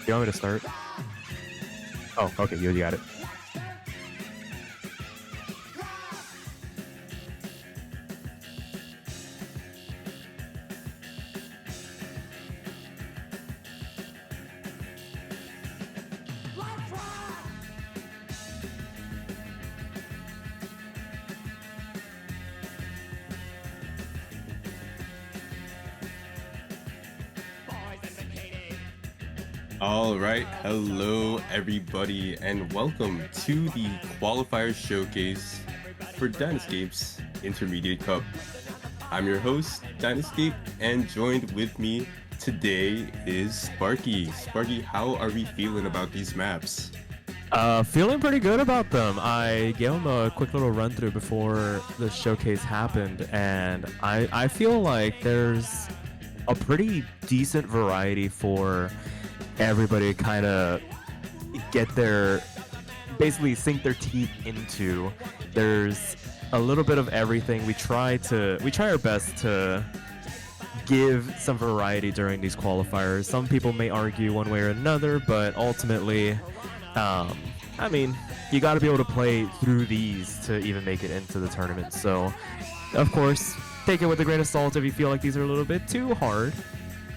You want me to start? Oh, okay, you got it. All right, hello everybody, and welcome to the Qualifiers showcase for Dynascape's Intermediate Cup. I'm your host, Dynascape, and joined with me today is Sparky. Sparky, how are we feeling about these maps? Feeling pretty good about them. I gave them a quick little run through before the showcase happened, and I feel like there's a pretty decent variety for everybody to kind of get basically sink their teeth into. There's a little bit of everything. We try our best to give some variety during these qualifiers. Some people may argue one way or another, but ultimately, I mean, you got to be able to play through these to even make it into the tournament. So, of course, take it with a grain of salt if you feel like these are a little bit too hard.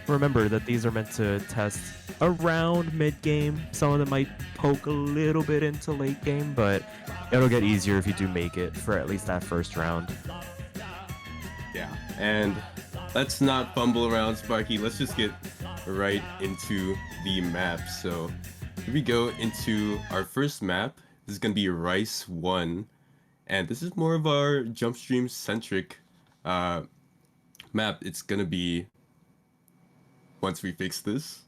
Remember that these are meant to test around mid-game. Some of them might poke a little bit into late game, but it'll get easier if you do make it for at least that first round. Yeah, and let's not fumble around, Sparky. Let's just get right into the map. So here we go into our first map. This is going to be Rice 1, and this is more of our jump stream centric map. It's going to be, once we fix this,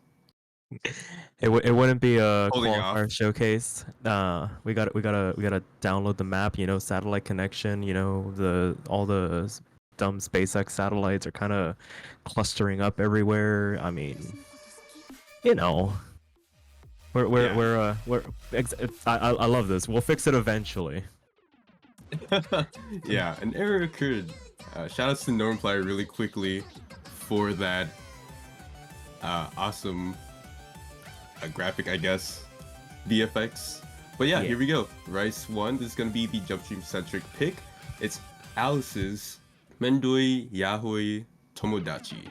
it wouldn't be a Holding qualifier off. showcase. We gotta download the map. You know, satellite connection. You know, all the dumb SpaceX satellites are kind of clustering up everywhere. I mean, you know, I love this. We'll fix it eventually. Yeah, an error occurred. Shout outs to Normplier really quickly for that awesome graphic, I guess, VFX. But yeah, here we go. Rice 1, this is going to be the jump stream centric pick. It's Alice's Mendooi, Yahhooi, Tomodachi.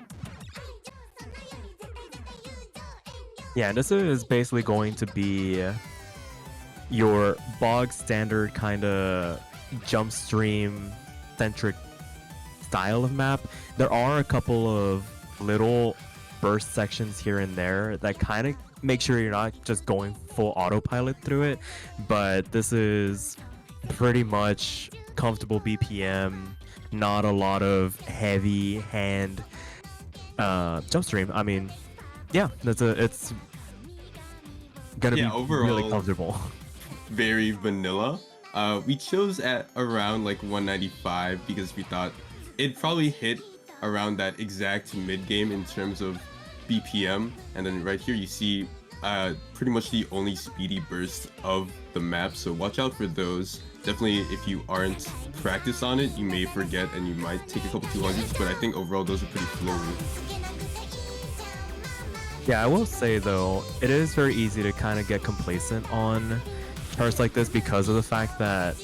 Yeah, and this is basically going to be your bog standard kind of jump stream centric style of map. There are a couple of little burst sections here and there that kind of make sure you're not just going full autopilot through it, but this is pretty much comfortable BPM, not a lot of heavy hand jump stream. I mean, yeah, it's gonna be overall, really comfortable. Very vanilla. We chose at around like 195 because we thought it'd probably hit around that exact mid game in terms of BPM, and then right here you see pretty much the only speedy burst of the map, so watch out for those. Definitely, if you aren't practiced on it, you may forget and you might take a couple 200s, but I think overall those are pretty flowy. Yeah, I will say though, it is very easy to kind of get complacent on charts like this because of the fact that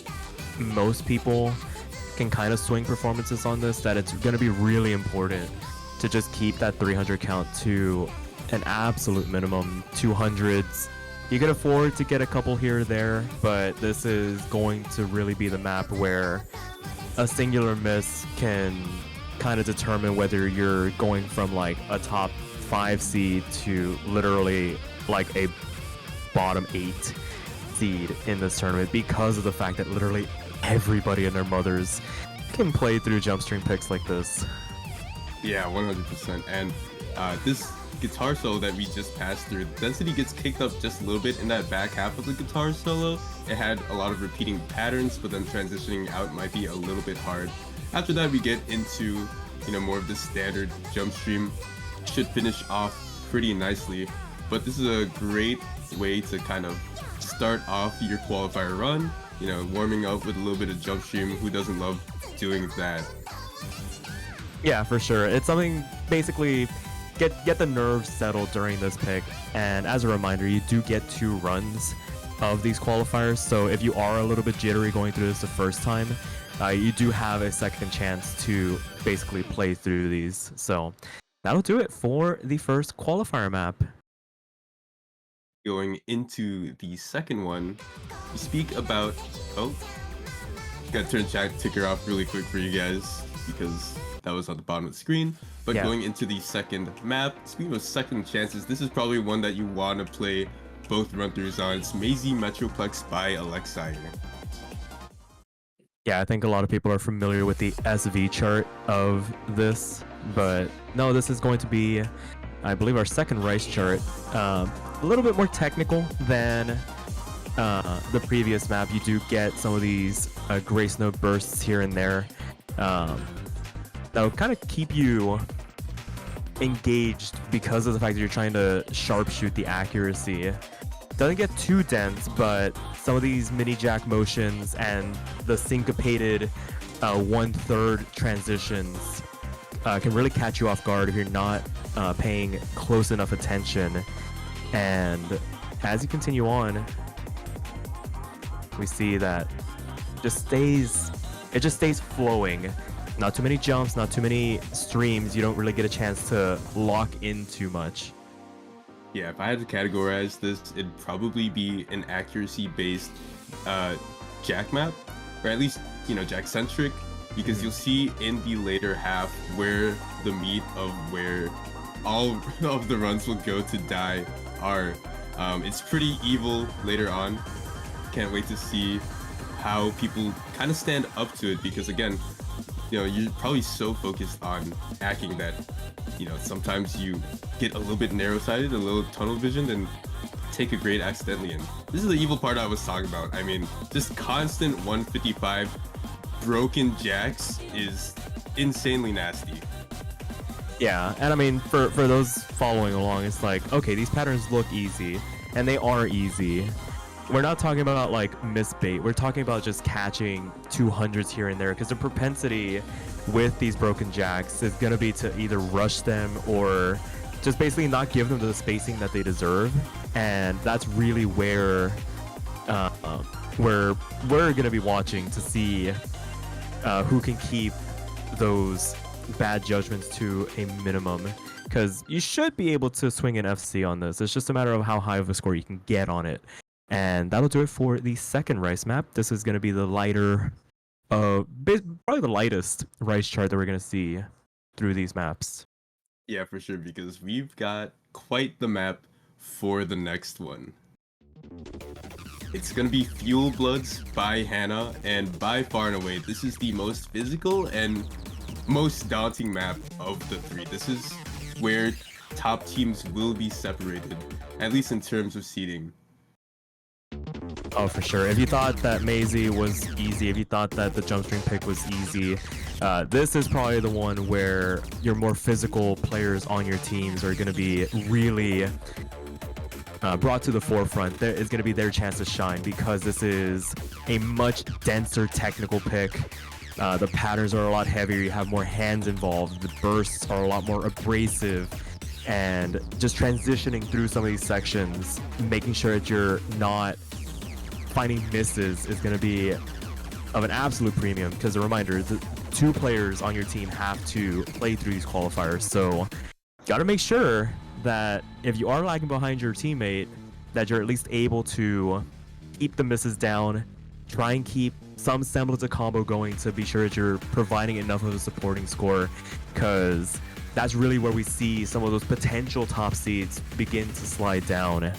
most people can kind of swing performances on this, that it's going to be really important to just keep that 300 count to an absolute minimum. 200s, you can afford to get a couple here or there, but this is going to really be the map where a singular miss can kind of determine whether you're going from like a top 5 seed to literally like a bottom 8 seed in this tournament, because of the fact that literally everybody and their mothers can play through jump stream picks like this. Yeah, 100%. And this guitar solo that we just passed through, the density gets kicked up just a little bit in that back half of the guitar solo. It had a lot of repeating patterns, but then transitioning out might be a little bit hard. After that, we get into, you know, more of the standard jump stream. Should finish off pretty nicely, but this is a great way to kind of start off your qualifier run, you know, warming up with a little bit of jump stream. Who doesn't love doing that? Yeah, for sure. It's something, basically get the nerves settled during this pick. And as a reminder, you do get 2 runs of these qualifiers, so if you are a little bit jittery going through this the first time, you do have a second chance to basically play through these. So that'll do it for the first qualifier map. Going into the second one, we speak about... Oh, gotta turn chat ticker off really quick for you guys because that was on the bottom of the screen. But Yeah. Going into the second map, speaking of second chances, this is probably one that you want to play both run-throughs on. It's Mazy Metroplex by Alexei. Yeah, I think a lot of people are familiar with the SV chart of this, but no, this is going to be, I believe, our second rice chart. A little bit more technical than the previous map. You do get some of these grace note bursts here and there. That'll kind of keep you engaged because of the fact that you're trying to sharpshoot the accuracy. Doesn't get too dense, but some of these mini jack motions and the syncopated 1/3 transitions can really catch you off guard if you're not paying close enough attention. And as you continue on, we see that it just stays flowing. Not too many jumps, not too many streams. You don't really get a chance to lock in too much. Yeah, if I had to categorize this, it'd probably be an accuracy-based jack map, or at least, you know, jack-centric, because you'll see in the later half where the meat of where all of the runs will go to die are. It's pretty evil later on. Can't wait to see how people kind of stand up to it, because again, you know, you're probably so focused on hacking that, you know, sometimes you get a little bit narrow-sighted, a little tunnel visioned, and take a grade accidentally. And this is the evil part I was talking about. I mean, just constant 155 broken jacks is insanely nasty. Yeah, and I mean, for those following along, it's like, okay, these patterns look easy, and they are easy. We're not talking about like miss bait. We're talking about just catching 200s here and there, because the propensity with these broken jacks is gonna be to either rush them or just basically not give them the spacing that they deserve. And that's really where we're gonna be watching to see who can keep those bad judgments to a minimum, because you should be able to swing an FC on this. It's just a matter of how high of a score you can get on it. And that'll do it for the second rice map. This is going to be the lighter, probably the lightest rice chart that we're going to see through these maps. Yeah, for sure, because we've got quite the map for the next one. It's going to be FUELBLOODS by Hannah, and by far and away, this is the most physical and most daunting map of the 3. This is where top teams will be separated, at least in terms of seeding. Oh, for sure. If you thought that Mazy was easy, if you thought that the jump string pick was easy, this is probably the one where your more physical players on your teams are going to be really brought to the forefront. There is going to be their chance to shine, because this is a much denser technical pick. The patterns are a lot heavier. You have more hands involved. The bursts are a lot more abrasive. And just transitioning through some of these sections, making sure that you're not finding misses is going to be of an absolute premium, because a reminder, the 2 players on your team have to play through these qualifiers. So got to make sure that if you are lagging behind your teammate, that you're at least able to keep the misses down, try and keep some semblance of combo going to be sure that you're providing enough of a supporting score, because that's really where we see some of those potential top seeds begin to slide down.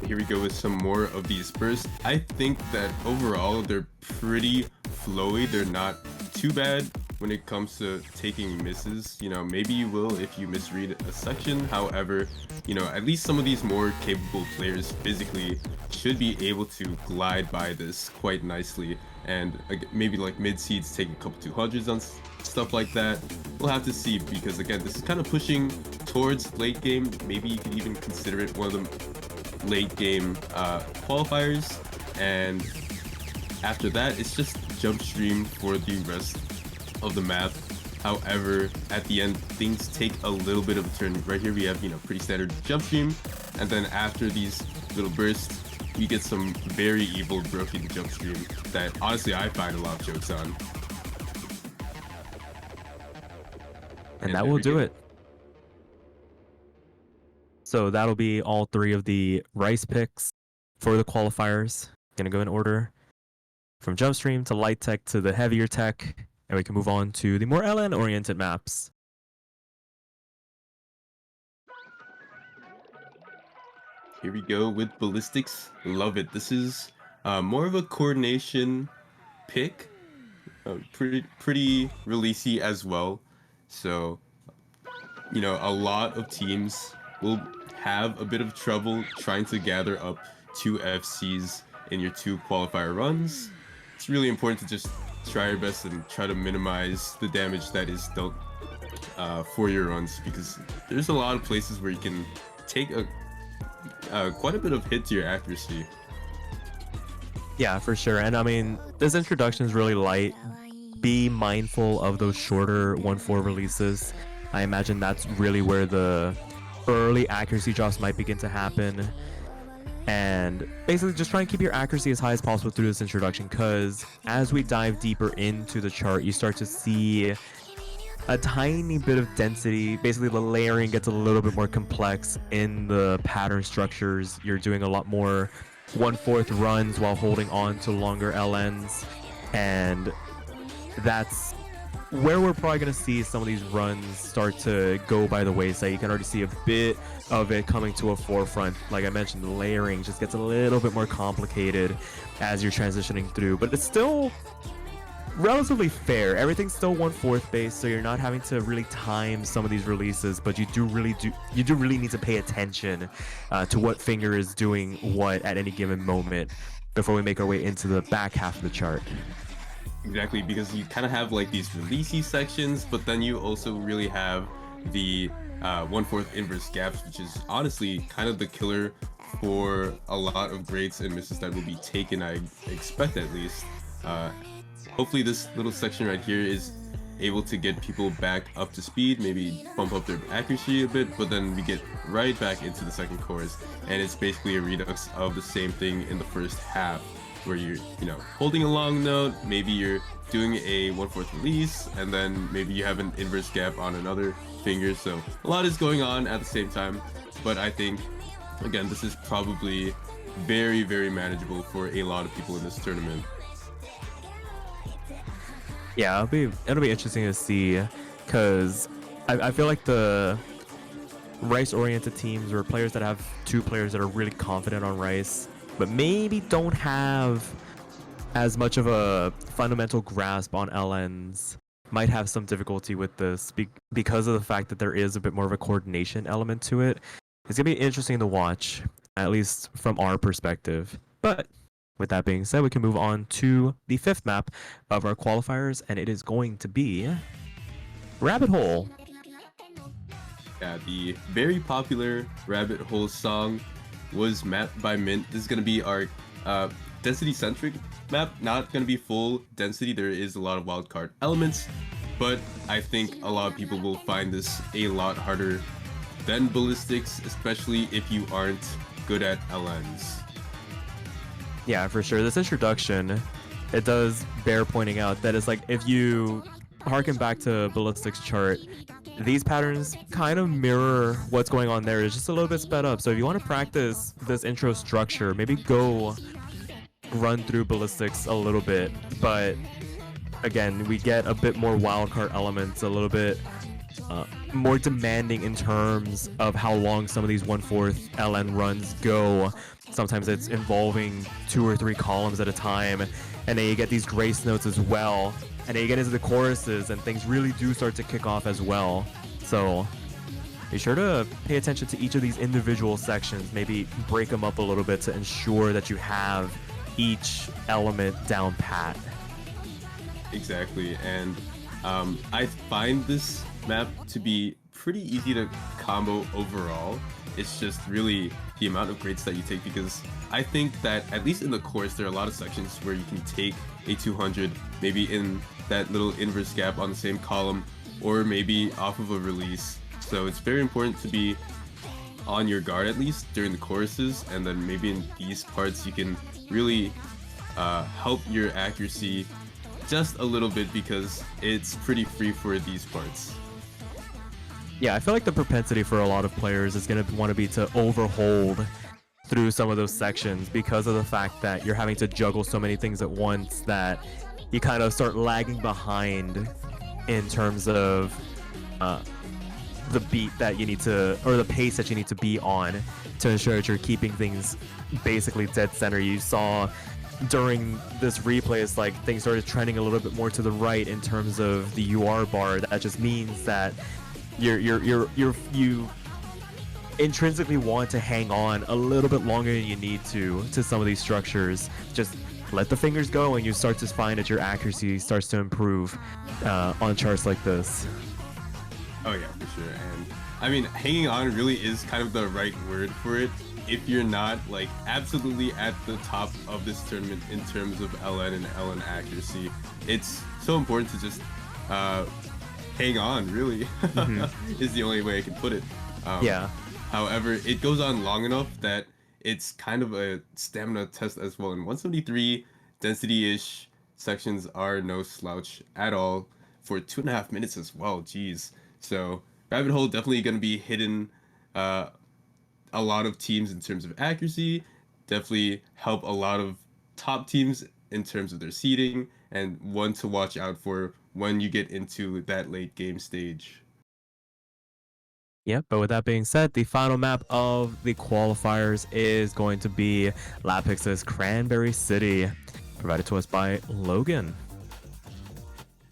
Here we go with some more of these bursts. I think that overall they're pretty flowy. They're not too bad when it comes to taking misses. You know, maybe you will if you misread a section. However, you know, at least some of these more capable players physically should be able to glide by this quite nicely. And maybe like mid seeds take a couple 200s on stuff like that. We'll have to see, because again, this is kind of pushing towards late game. Maybe you could even consider it one of the late game qualifiers. And after that, it's just jump stream for the rest of the map. However, at the end, things take a little bit of a turn. Right here, we have, pretty standard jump stream. And then after these little bursts, we get some very evil broken jump stream that honestly I find a lot of jokes on. And that will do it. So that'll be all 3 of the rice picks for the qualifiers. Gonna go in order from jump stream to light tech to the heavier tech, and we can move on to the more LN oriented maps. Here we go with ballistics. Love it. This is more of a coordination pick, pretty releasey as well. So, a lot of teams will have a bit of trouble trying to gather up 2 FCs in your 2 qualifier runs. It's really important to just try your best and try to minimize the damage that is dealt for your runs, because there's a lot of places where you can take quite a bit of hit to your accuracy. Yeah, for sure. And I mean, this introduction is really light. Be mindful of those shorter 1-4 releases. I imagine that's really where the early accuracy drops might begin to happen. And basically just try and keep your accuracy as high as possible through this introduction, because as we dive deeper into the chart, you start to see a tiny bit of density. Basically the layering gets a little bit more complex in the pattern structures. You're doing a lot more 1/4 runs while holding on to longer LNs, and that's where we're probably going to see some of these runs start to go by the wayside. You can already see a bit of it coming to a forefront. Like I mentioned, the layering just gets a little bit more complicated as you're transitioning through, but it's still relatively fair. Everything's still 1/4 base, so you're not having to really time some of these releases, but you do really need to pay attention to what finger is doing what at any given moment before we make our way into the back half of the chart. Exactly, because you kind of have like these releasey sections, but then you also really have the 1/4 inverse gaps, which is honestly kind of the killer for a lot of grades and misses that will be taken, I expect at least. Hopefully this little section right here is able to get people back up to speed, maybe bump up their accuracy a bit, but then we get right back into the second course, and it's basically a redux of the same thing in the first half, where you're, holding a long note, maybe you're doing a 1/4 release, and then maybe you have an inverse gap on another finger. So a lot is going on at the same time, but I think, again, this is probably very, very manageable for a lot of people in this tournament. Yeah, it'll be interesting to see, because I feel like the rice-oriented teams, or players that have 2 players that are really confident on rice, but maybe don't have as much of a fundamental grasp on LNs, might have some difficulty with this because of the fact that there is a bit more of a coordination element to it. It's going to be interesting to watch, at least from our perspective. But with that being said, we can move on to the 5th map of our qualifiers, and it is going to be Rabbit Hole. Yeah, the very popular Rabbit Hole song was mapped by Mint. This is going to be our density-centric map. Not going to be full density. There is a lot of wildcard elements, but I think a lot of people will find this a lot harder than ballistics, especially if you aren't good at LNs. Yeah, for sure. This introduction, it does bear pointing out that it's like, if you harken back to ballistics chart, these patterns kind of mirror what's going on there. It's just a little bit sped up. So if you want to practice this intro structure, maybe go run through ballistics a little bit. But again, we get a bit more wildcard elements, a little bit more demanding in terms of how long some of these 1/4 LN runs go. Sometimes it's involving 2 or 3 columns at a time, and then you get these grace notes as well, and then you get into the choruses, and things really do start to kick off as well. So be sure to pay attention to each of these individual sections, maybe break them up a little bit to ensure that you have each element down pat. Exactly, and I find this map to be pretty easy to combo overall. It's just really the amount of grades that you take, because I think that at least in the course there are a lot of sections where you can take a 200 maybe in that little inverse gap on the same column, or maybe off of a release. So it's very important to be on your guard at least during the choruses, and then maybe in these parts you can really help your accuracy just a little bit because it's pretty free for these parts. Yeah, I feel like the propensity for a lot of players is going to want to be to overhold through some of those sections because of the fact that you're having to juggle so many things at once that you kind of start lagging behind in terms of the beat that you need to, or the pace that you need to be on to ensure that you're keeping things basically dead center. You saw during this replay, it's like things started trending a little bit more to the right in terms of the UR bar. That just means that you intrinsically want to hang on a little bit longer than you need to some of these structures. Just let the fingers go and you start to find that your accuracy starts to improve on charts like this. Oh yeah, for sure. And I mean, hanging on really is kind of the right word for it. If you're not like absolutely at the top of this tournament in terms of LN and LN accuracy, it's so important to just hang on, really. Is the only way I can put it. Yeah. However, it goes on long enough that it's kind of a stamina test as well. In 173, density-ish sections are no slouch at all for 2.5 minutes as well. Jeez. So Rabbit Hole definitely going to be hitting a lot of teams in terms of accuracy. Definitely help a lot of top teams in terms of their seeding, and one to watch out for when you get into that late game stage. Yep, but with that being said, the final map of the qualifiers is going to be Lapix's Cranberry City, provided to us by Logan.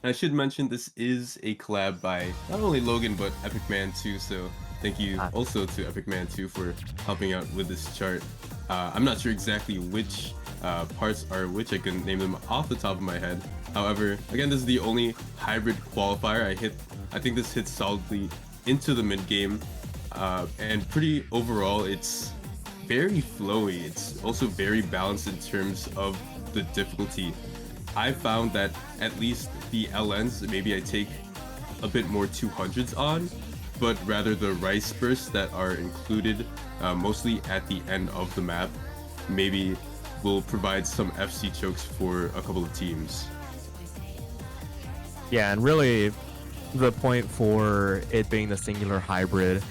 I should mention this is a collab by not only Logan but Epic Man 2, so thank you also to Epic Man 2 for helping out with this chart. I'm not sure exactly which parts are which, I couldn't name them off the top of my head. However, again, this is the only hybrid qualifier I think this hits solidly into the mid game, and pretty overall it's very flowy. It's also very balanced in terms of the difficulty. I found that at least the LNs, maybe I take a bit more 200s on, but rather the rice bursts that are included mostly at the end of the map maybe will provide some FC chokes for a couple of teams. Yeah, and really the point for it being the singular hybrid,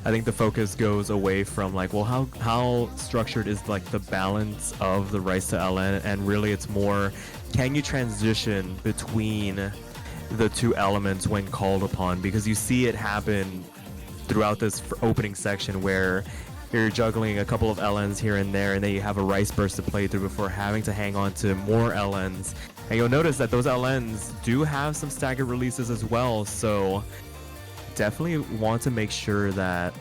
I think the focus goes away from like, well, how structured is like the balance of the rice to LN, and really it's more, can you transition between the two elements when called upon? Because you see it happen throughout this opening section where you're juggling a couple of LNs here and there, and then you have a rice burst to play through before having to hang on to more LNs. And you'll notice that those LNs do have some staggered releases as well, so definitely want to make sure that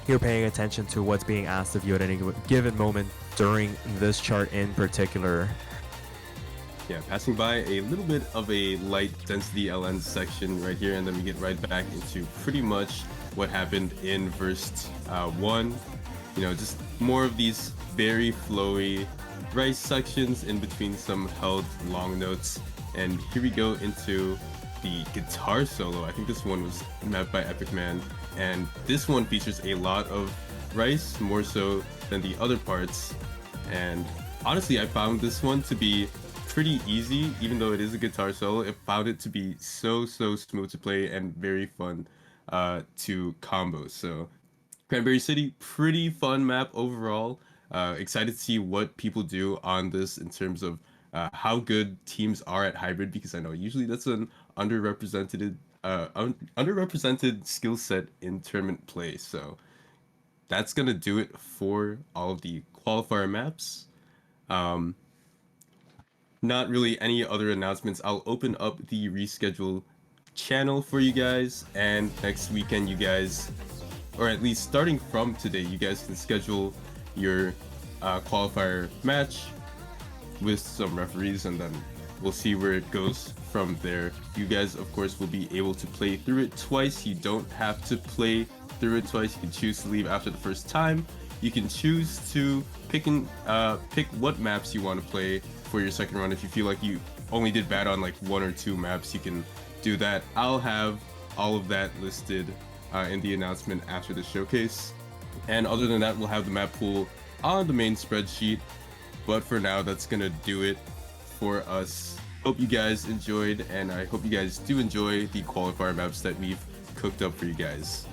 you're paying attention to what's being asked of you at any given moment during this chart in particular. Yeah, passing by a little bit of a light density LN section right here, and then we get right back into pretty much what happened in verse 1. You know, just more of these very flowy rice sections in between some held long notes. And here we go into the guitar solo. I think this one was mapped by Epic Man, and this one features a lot of rice, more so than the other parts. And honestly, I found this one to be pretty easy, even though it is a guitar solo. I found it to be so smooth to play and very fun to combo. So Cranberry City, pretty fun map overall. Excited to see what people do on this in terms of how good teams are at hybrid, because I know usually that's an underrepresented skill set in tournament play. So that's gonna do it for all of the qualifier maps. Not really any other announcements. I'll open up the reschedule channel for you guys, and next weekend you guys, or at least starting from today, you guys can schedule your qualifier match with some referees, and then we'll see where it goes from there. You guys, of course, will be able to play through it twice. You don't have to play through it twice. You can choose to leave after the first time. You can choose to pick what maps you want to play for your second run. If you feel like you only did bad on like 1 or 2 maps, you can do that. I'll have all of that listed in the announcement after the showcase. And other than that, we'll have the map pool on the main spreadsheet. But for now, that's gonna do it for us. Hope you guys enjoyed, and I hope you guys do enjoy the qualifier maps that we've cooked up for you guys.